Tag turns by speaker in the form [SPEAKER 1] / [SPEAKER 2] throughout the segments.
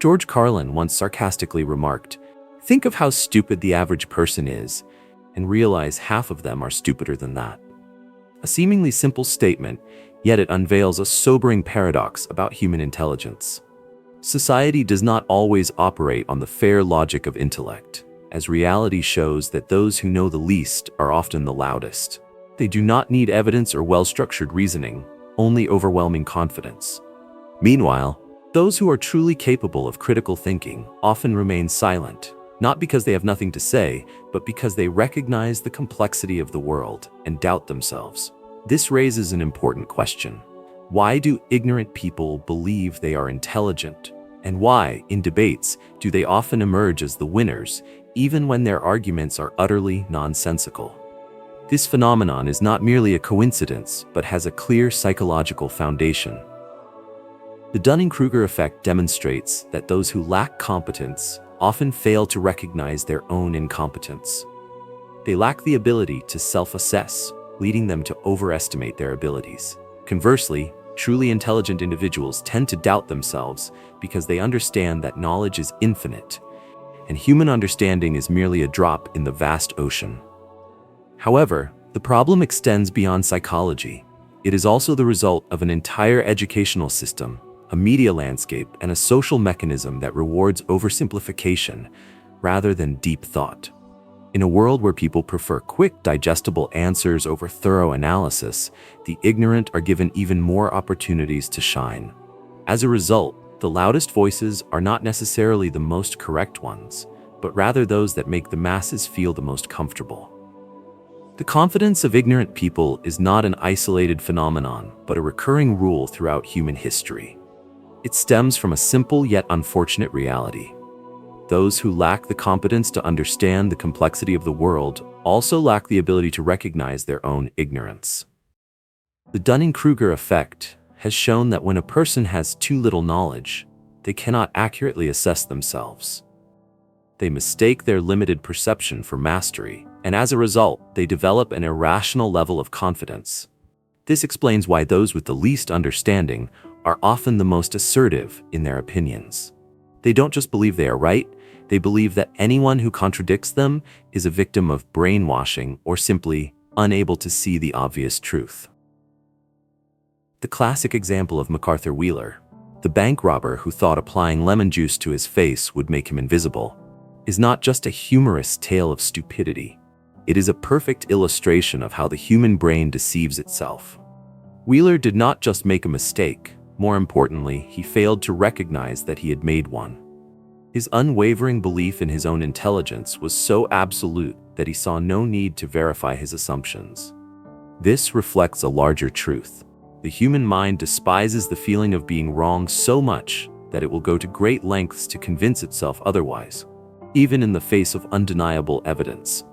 [SPEAKER 1] George Carlin once sarcastically remarked, "Think of how stupid the average person is, and realize half of them are stupider than that." A seemingly simple statement, yet it unveils a sobering paradox about human intelligence. Society does not always operate on the fair logic of intellect, as reality shows that those who know the least are often the loudest. They do not need evidence or well-structured reasoning, only overwhelming confidence. Meanwhile, those who are truly capable of critical thinking often remain silent, not because they have nothing to say, but because they recognize the complexity of the world and doubt themselves. This raises an important question. Why do ignorant people believe they are intelligent? And why, in debates, do they often emerge as the winners, even when their arguments are utterly nonsensical? This phenomenon is not merely a coincidence, but has a clear psychological foundation. The Dunning-Krueger effect demonstrates that those who lack competence often fail to recognize their own incompetence. They lack the ability to self-assess, leading them to overestimate their abilities. Conversely, truly intelligent individuals tend to doubt themselves because they understand that knowledge is infinite, and human understanding is merely a drop in the vast ocean. However, the problem extends beyond psychology. It is also the result of an entire educational system, a media landscape, and a social mechanism that rewards oversimplification rather than deep thought. In a world where people prefer quick, digestible answers over thorough analysis, the ignorant are given even more opportunities to shine. As a result, the loudest voices are not necessarily the most correct ones, but rather those that make the masses feel the most comfortable. The confidence of ignorant people is not an isolated phenomenon, but a recurring rule throughout human history. It stems from a simple yet unfortunate reality. Those who lack the competence to understand the complexity of the world also lack the ability to recognize their own ignorance. The Dunning-Krueger effect has shown that when a person has too little knowledge, they cannot accurately assess themselves. They mistake their limited perception for mastery, and as a result, they develop an irrational level of confidence. This explains why those with the least understanding are often the most assertive in their opinions. They don't just believe they are right, they believe that anyone who contradicts them is a victim of brainwashing or simply unable to see the obvious truth. The classic example of MacArthur Wheeler, the bank robber who thought applying lemon juice to his face would make him invisible, is not just a humorous tale of stupidity. It is a perfect illustration of how the human brain deceives itself. Wheeler did not just make a mistake. More importantly, he failed to recognize that he had made one. His unwavering belief in his own intelligence was so absolute that he saw no need to verify his assumptions. This reflects a larger truth. The human mind despises the feeling of being wrong so much that it will go to great lengths to convince itself otherwise, even in the face of undeniable evidence.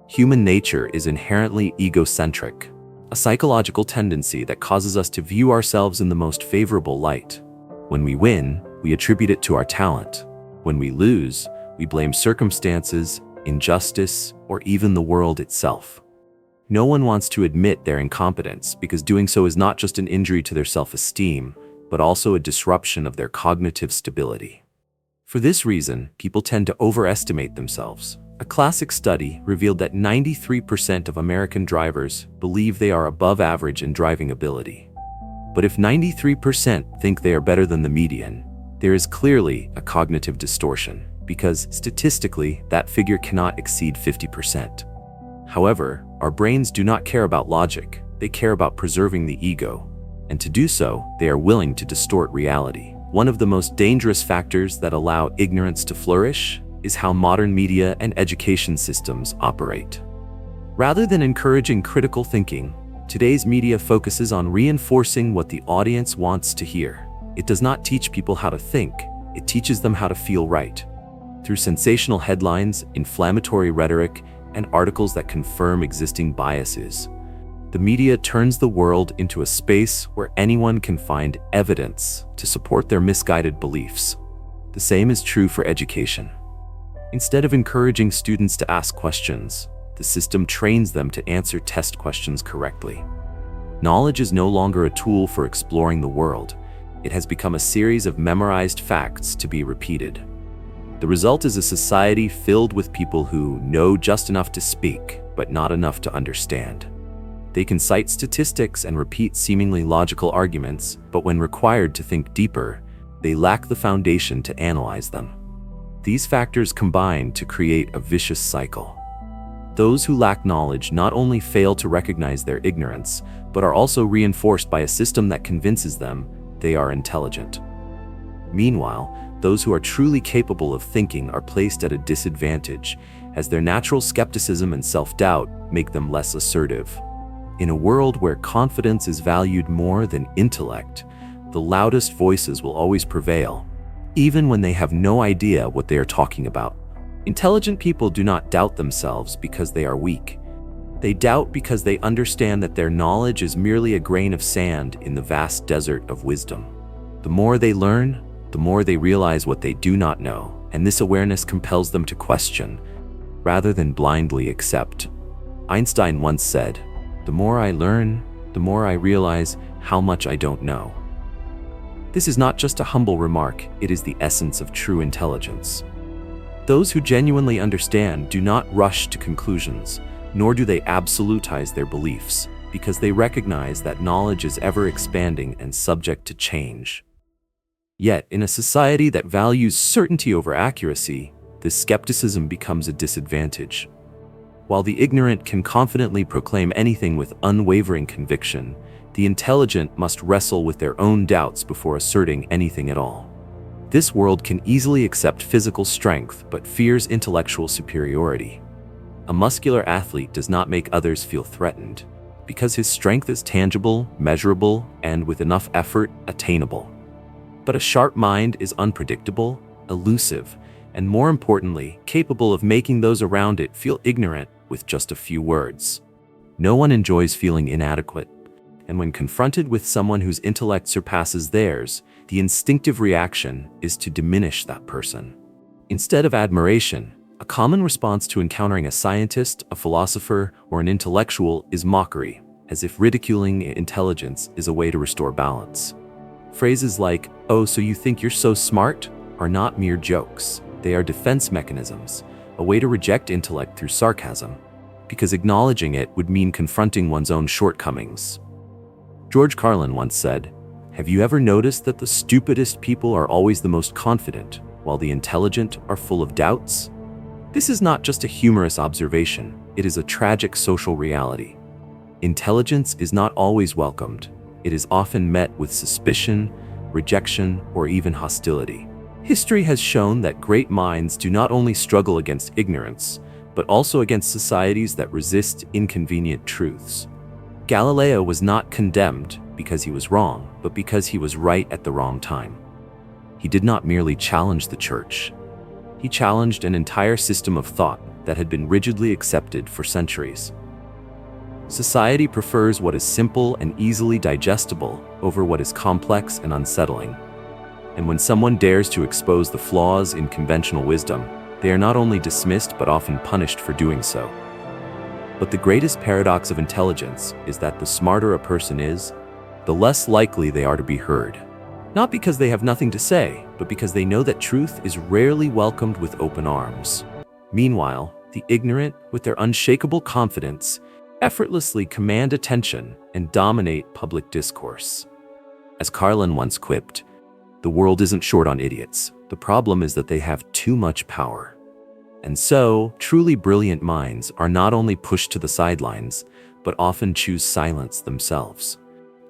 [SPEAKER 1] Human nature is inherently egocentric, a psychological tendency that causes us to view ourselves in the most favorable light. When we win, we attribute it to our talent. When we lose, we blame circumstances, injustice, or even the world itself. No one wants to admit their incompetence because doing so is not just an injury to their self-esteem, but also a disruption of their cognitive stability. For this reason, people tend to overestimate themselves. A classic study revealed that 93% of American drivers believe they are above average in driving ability. But if 93% think they are better than the median, there is clearly a cognitive distortion, because statistically, that figure cannot exceed 50%. However, our brains do not care about logic, they care about preserving the ego. And to do so, they are willing to distort reality. One of the most dangerous factors that allow ignorance to flourish is how modern media and education systems operate. Rather than encouraging critical thinking, today's media focuses on reinforcing what the audience wants to hear. It does not teach people how to think, it teaches them how to feel right. Through sensational headlines, inflammatory rhetoric, and articles that confirm existing biases, the media turns the world into a space where anyone can find evidence to support their misguided beliefs. The same is true for education. Instead of encouraging students to ask questions, the system trains them to answer test questions correctly. Knowledge is no longer a tool for exploring the world. It has become a series of memorized facts to be repeated. The result is a society filled with people who know just enough to speak, but not enough to understand. They can cite statistics and repeat seemingly logical arguments, but when required to think deeper, they lack the foundation to analyze them. These factors combine to create a vicious cycle. Those who lack knowledge not only fail to recognize their ignorance, but are also reinforced by a system that convinces them they are intelligent. Meanwhile, those who are truly capable of thinking are placed at a disadvantage, as their natural skepticism and self-doubt make them less assertive. In a world where confidence is valued more than intellect, the loudest voices will always prevail, even when they have no idea what they are talking about. Intelligent people do not doubt themselves because they are weak. They doubt because they understand that their knowledge is merely a grain of sand in the vast desert of wisdom. The more they learn, the more they realize what they do not know, and this awareness compels them to question, rather than blindly accept. Einstein once said, "The more I learn, the more I realize how much I don't know." This is not just a humble remark, it is the essence of true intelligence. Those who genuinely understand do not rush to conclusions, nor do they absolutize their beliefs, because they recognize that knowledge is ever expanding and subject to change. Yet, in a society that values certainty over accuracy, this skepticism becomes a disadvantage. While the ignorant can confidently proclaim anything with unwavering conviction, the intelligent must wrestle with their own doubts before asserting anything at all. This world can easily accept physical strength but fears intellectual superiority. A muscular athlete does not make others feel threatened, because his strength is tangible, measurable, and with enough effort, attainable. But a sharp mind is unpredictable, elusive, and more importantly, capable of making those around it feel ignorant with just a few words. No one enjoys feeling inadequate, and when confronted with someone whose intellect surpasses theirs, the instinctive reaction is to diminish that person. Instead of admiration, a common response to encountering a scientist, a philosopher, or an intellectual is mockery, as if ridiculing intelligence is a way to restore balance. Phrases like, "Oh, so you think you're so smart?" are not mere jokes. They are defense mechanisms, a way to reject intellect through sarcasm, because acknowledging it would mean confronting one's own shortcomings. George Carlin once said, "Have you ever noticed that the stupidest people are always the most confident, while the intelligent are full of doubts?" This is not just a humorous observation, it is a tragic social reality. Intelligence is not always welcomed. It is often met with suspicion, rejection, or even hostility. History has shown that great minds do not only struggle against ignorance, but also against societies that resist inconvenient truths. Galileo was not condemned because he was wrong, but because he was right at the wrong time. He did not merely challenge the church. He challenged an entire system of thought that had been rigidly accepted for centuries. Society prefers what is simple and easily digestible over what is complex and unsettling. And when someone dares to expose the flaws in conventional wisdom, they are not only dismissed but often punished for doing so. But the greatest paradox of intelligence is that the smarter a person is, the less likely they are to be heard. Not because they have nothing to say, but because they know that truth is rarely welcomed with open arms. Meanwhile, the ignorant, with their unshakable confidence, effortlessly command attention and dominate public discourse. As Carlin once quipped, "The world isn't short on idiots. The problem is that they have too much power." And so, truly brilliant minds are not only pushed to the sidelines, but often choose silence themselves.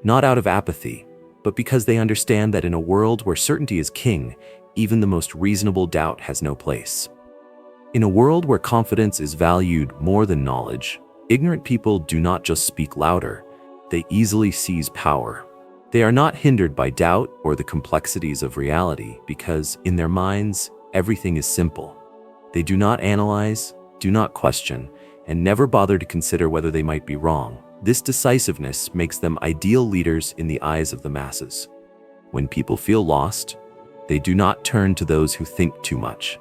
[SPEAKER 1] Not out of apathy, but because they understand that in a world where certainty is king, even the most reasonable doubt has no place. In a world where confidence is valued more than knowledge, ignorant people do not just speak louder, they easily seize power. They are not hindered by doubt or the complexities of reality because, in their minds, everything is simple. They do not analyze, do not question, and never bother to consider whether they might be wrong. This decisiveness makes them ideal leaders in the eyes of the masses. When people feel lost, they do not turn to those who think too much.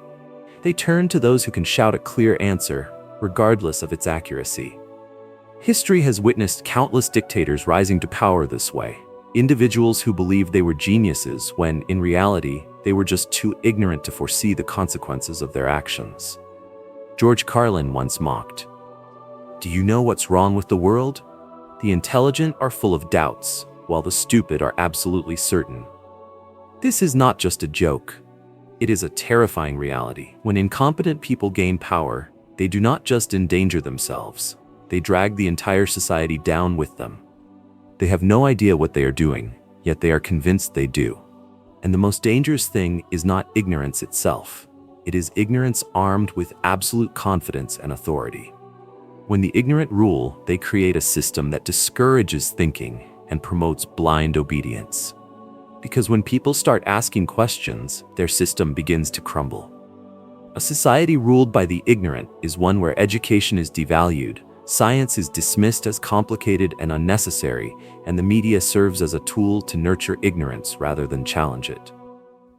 [SPEAKER 1] They turn to those who can shout a clear answer, regardless of its accuracy. History has witnessed countless dictators rising to power this way. Individuals who believed they were geniuses when, in reality, they were just too ignorant to foresee the consequences of their actions. George Carlin once mocked, "Do you know what's wrong with the world? The intelligent are full of doubts, while the stupid are absolutely certain." This is not just a joke. It is a terrifying reality. When incompetent people gain power, they do not just endanger themselves, they drag the entire society down with them. They have no idea what they are doing, yet they are convinced they do. And the most dangerous thing is not ignorance itself. It is ignorance armed with absolute confidence and authority. When the ignorant rule, they create a system that discourages thinking and promotes blind obedience. Because when people start asking questions, their system begins to crumble. A society ruled by the ignorant is one where education is devalued, science is dismissed as complicated and unnecessary, and the media serves as a tool to nurture ignorance rather than challenge it.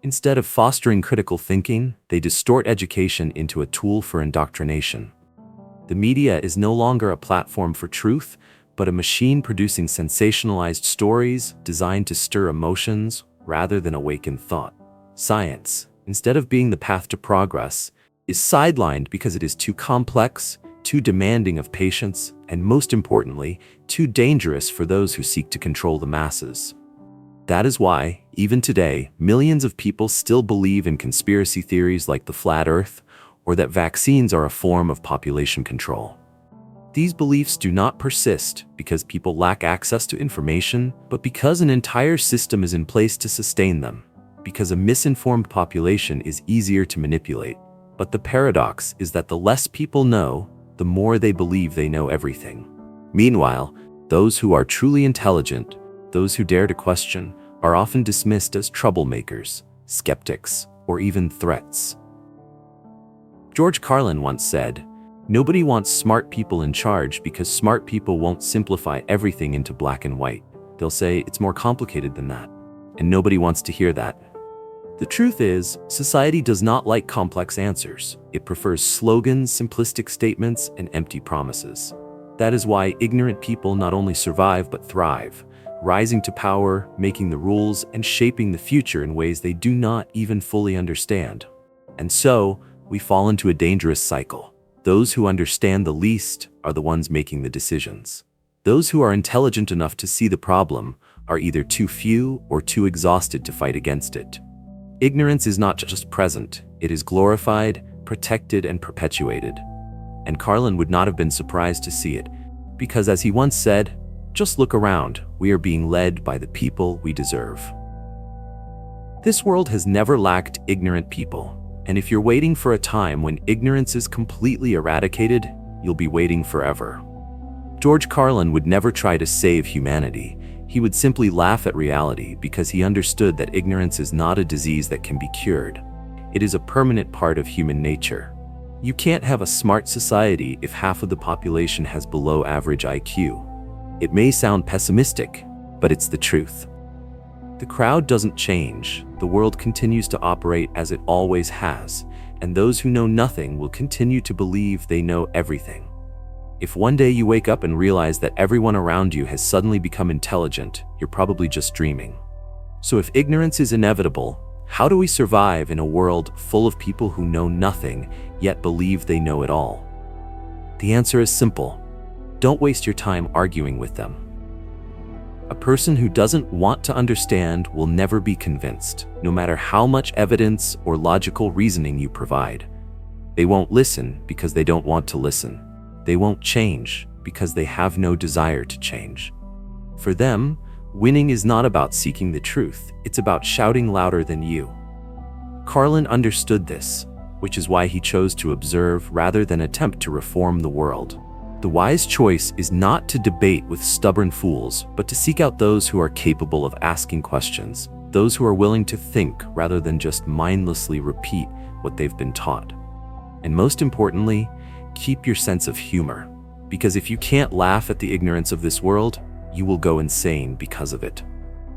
[SPEAKER 1] Instead of fostering critical thinking, they distort education into a tool for indoctrination. The media is no longer a platform for truth, but a machine producing sensationalized stories designed to stir emotions rather than awaken thought. Science, instead of being the path to progress, is sidelined because it is too complex, too demanding of patience, and most importantly, too dangerous for those who seek to control the masses. That is why, even today, millions of people still believe in conspiracy theories like the flat Earth, or that vaccines are a form of population control. These beliefs do not persist because people lack access to information, but because an entire system is in place to sustain them, because a misinformed population is easier to manipulate. But the paradox is that the less people know, the more they believe they know everything. Meanwhile, those who are truly intelligent, those who dare to question, are often dismissed as troublemakers, skeptics, or even threats. George Carlin once said, "Nobody wants smart people in charge because smart people won't simplify everything into black and white. They'll say it's more complicated than that." And nobody wants to hear that. The truth is, society does not like complex answers. It prefers slogans, simplistic statements, and empty promises. That is why ignorant people not only survive but thrive, rising to power, making the rules, and shaping the future in ways they do not even fully understand. And so, we fall into a dangerous cycle. Those who understand the least are the ones making the decisions. Those who are intelligent enough to see the problem are either too few or too exhausted to fight against it. Ignorance is not just present, it is glorified, protected, and perpetuated. And Carlin would not have been surprised to see it, because as he once said, "Just look around, we are being led by the people we deserve." This world has never lacked ignorant people. And if you're waiting for a time when ignorance is completely eradicated, you'll be waiting forever. George Carlin would never try to save humanity. He would simply laugh at reality because he understood that ignorance is not a disease that can be cured. It is a permanent part of human nature. You can't have a smart society if half of the population has below average IQ. It may sound pessimistic, but it's the truth. The crowd doesn't change. The world continues to operate as it always has, and those who know nothing will continue to believe they know everything. If one day you wake up and realize that everyone around you has suddenly become intelligent, you're probably just dreaming. So if ignorance is inevitable, how do we survive in a world full of people who know nothing, yet believe they know it all? The answer is simple. Don't waste your time arguing with them. A person who doesn't want to understand will never be convinced, no matter how much evidence or logical reasoning you provide. They won't listen because they don't want to listen. They won't change because they have no desire to change. For them, winning is not about seeking the truth, it's about shouting louder than you. Carlin understood this, which is why he chose to observe rather than attempt to reform the world. The wise choice is not to debate with stubborn fools, but to seek out those who are capable of asking questions, those who are willing to think rather than just mindlessly repeat what they've been taught. And most importantly, keep your sense of humor, because if you can't laugh at the ignorance of this world, you will go insane because of it.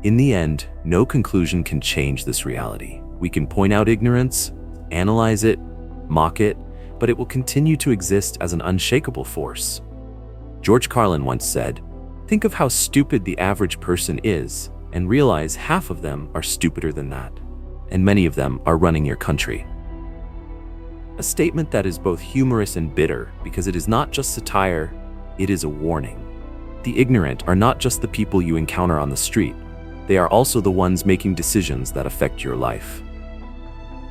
[SPEAKER 1] In the end, no conclusion can change this reality. We can point out ignorance, analyze it, mock it, but it will continue to exist as an unshakable force. George Carlin once said, "Think of how stupid the average person is, and realize half of them are stupider than that, and many of them are running your country. A statement that is both humorous and bitter because it is not just satire, it is a warning. The ignorant are not just the people you encounter on the street, they are also the ones making decisions that affect your life.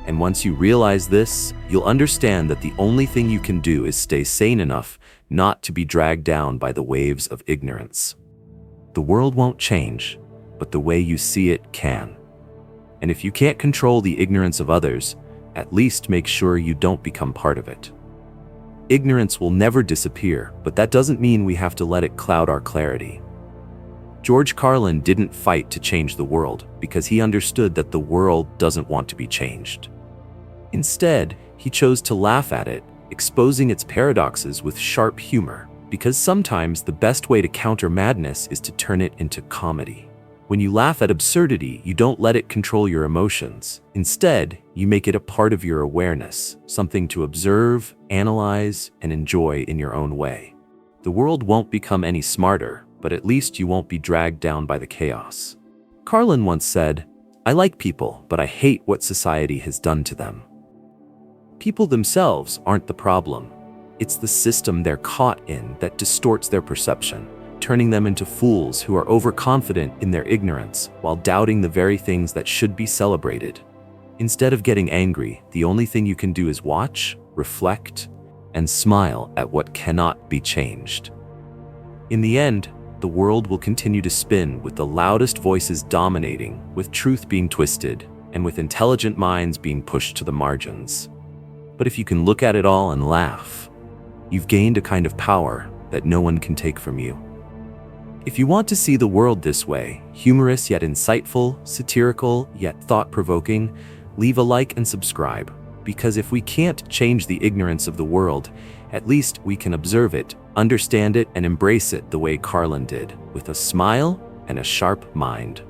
[SPEAKER 1] And once you realize this, you'll understand that the only thing you can do is stay sane enough not to be dragged down by the waves of ignorance. The world won't change, but the way you see it can. And if you can't control the ignorance of others, at least make sure you don't become part of it. Ignorance will never disappear, but that doesn't mean we have to let it cloud our clarity. George Carlin didn't fight to change the world because he understood that the world doesn't want to be changed. Instead, he chose to laugh at it, exposing its paradoxes with sharp humor, because sometimes the best way to counter madness is to turn it into comedy. When you laugh at absurdity, you don't let it control your emotions. Instead, you make it a part of your awareness, something to observe, analyze, and enjoy in your own way. The world won't become any smarter, but at least you won't be dragged down by the chaos. Carlin once said, "I like people, but I hate what society has done to them." People themselves aren't the problem. It's the system they're caught in that distorts their perception, turning them into fools who are overconfident in their ignorance while doubting the very things that should be celebrated. Instead of getting angry, the only thing you can do is watch, reflect, and smile at what cannot be changed. In the end, the world will continue to spin with the loudest voices dominating, with truth being twisted, and with intelligent minds being pushed to the margins. But if you can look at it all and laugh, you've gained a kind of power that no one can take from you. If you want to see the world this way, humorous yet insightful, satirical yet thought-provoking, leave a like and subscribe, because if we can't change the ignorance of the world, at least we can observe it, understand it, and embrace it the way Carlin did, with a smile and a sharp mind.